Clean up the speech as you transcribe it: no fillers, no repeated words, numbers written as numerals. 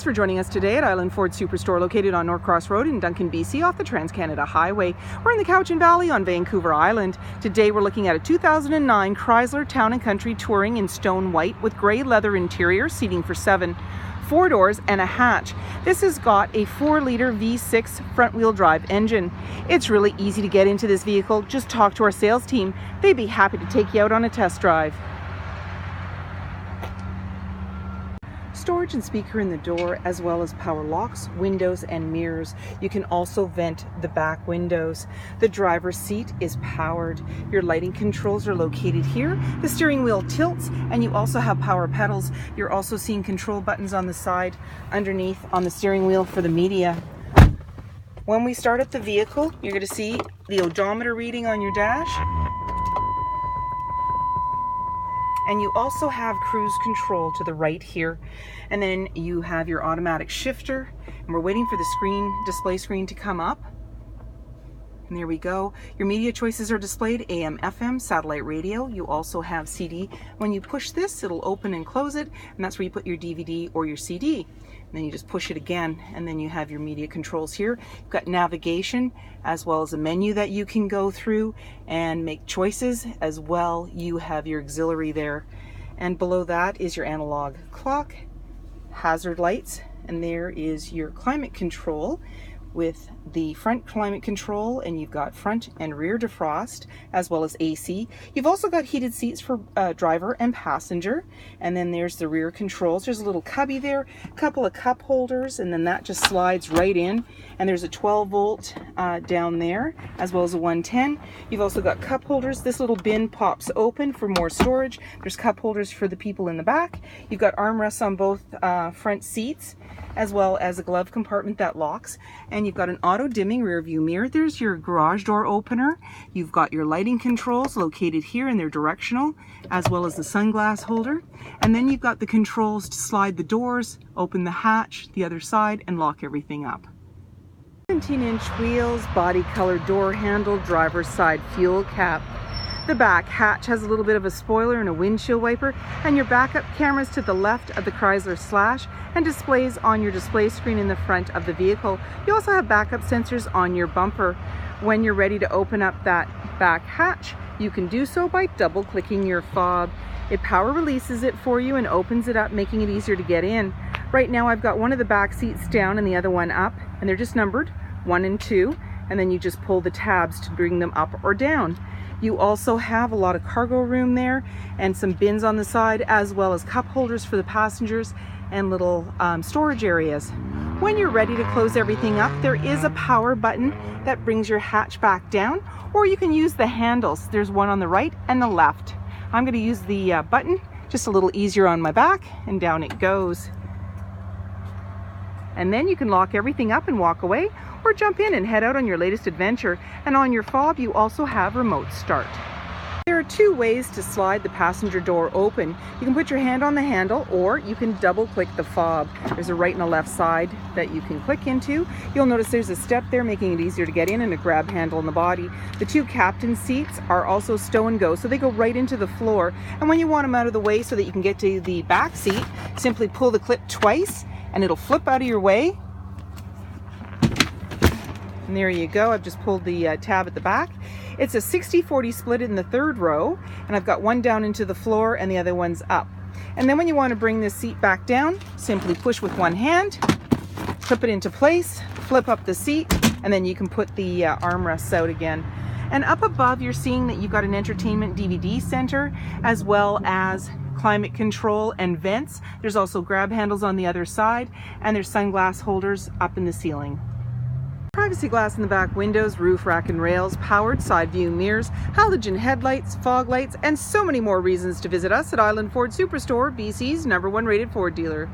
for joining us today at Island Ford Superstore, located on Norcross Road in Duncan, BC, off the Trans-Canada Highway. We're in the Cowichan Valley on Vancouver Island. Today we're looking at a 2009 Chrysler Town & Country Touring in stone white with grey leather interior, seating for 7, 4 doors and a hatch. This has got a 4-liter V6 front-wheel drive engine. It's really easy to get into this vehicle. Just talk to our sales team. They'd be happy to take you out on a test drive. Storage and speaker in the door, as well as power locks, windows and mirrors. You can also vent the back windows. The driver's seat is powered. Your lighting controls are located here. The steering wheel tilts and you also have power pedals. You're also seeing control buttons on the side underneath on the steering wheel for the media. When we start up the vehicle, you're going to see the odometer reading on your dash. And you also have cruise control to the right here. And then you have your automatic shifter. And we're waiting for the display screen to come up. And there we go. Your media choices are displayed: AM, FM, satellite radio. You also have CD. When you push this, it'll open and close it. And that's where you put your DVD or your CD. And then you just push it again, and then you have your media controls here. You've got navigation, as well as a menu that you can go through and make choices. As well, you have your auxiliary there. And below that is your analog clock, hazard lights, and there is your climate control with the front climate control, and you've got front and rear defrost, as well as AC. You've also got heated seats for driver and passenger, and then there's the rear controls. There's a little cubby there, a couple of cup holders, and then that just slides right in, and there's a 12 volt down there, as well as a 110. You've also got cup holders. This little bin pops open for more storage. There's cup holders for the people in the back. You've got armrests on both front seats, as well as a glove compartment that locks, and you've got an auto dimming rear view mirror. There's your garage door opener. You've got your lighting controls located here, and they're directional, as well as the sunglass holder. And then you've got the controls to slide the doors, open the hatch, the other side, and lock everything up. 17-inch wheels, body color door handle, driver's side fuel cap. The back hatch has a little bit of a spoiler and a windshield wiper, and your backup cameras to the left of the Chrysler Slash, and displays on your display screen in the front of the vehicle. You also have backup sensors on your bumper. When you're ready to open up that back hatch, you can do so by double clicking your fob. It power releases it for you and opens it up, making it easier to get in. Right now I've got one of the back seats down and the other one up, and they're just numbered 1 and 2, and then you just pull the tabs to bring them up or down. You also have a lot of cargo room there and some bins on the side, as well as cup holders for the passengers and little storage areas. When you're ready to close everything up, there is a power button that brings your hatch back down, or you can use the handles. There's one on the right and the left. I'm going to use the button, just a little easier on my back, and down it goes. And then you can lock everything up and walk away, or jump in and head out on your latest adventure. And on your fob, you also have remote start. There are 2 ways to slide the passenger door open. You can put your hand on the handle, or you can double click the fob. There's a right and a left side that you can click into. You'll notice there's a step there, making it easier to get in, and a grab handle on the body. The 2 captain seats are also stow and go, so they go right into the floor. And when you want them out of the way so that you can get to the back seat, simply pull the clip twice and it'll flip out of your way. And there you go. I've just pulled the tab at the back. It's a 60-40 split in the 3rd row, and I've got one down into the floor and the other one's up. And then when you want to bring this seat back down, simply push with one hand, clip it into place, flip up the seat, and then you can put the armrests out again. And up above, you're seeing that you've got an entertainment DVD center, as well as climate control and vents. There's also grab handles on the other side, and there's sunglass holders up in the ceiling. Privacy glass in the back windows, roof rack and rails, powered side view mirrors, halogen headlights, fog lights, and so many more reasons to visit us at Island Ford Superstore, BC's #1 rated Ford dealer.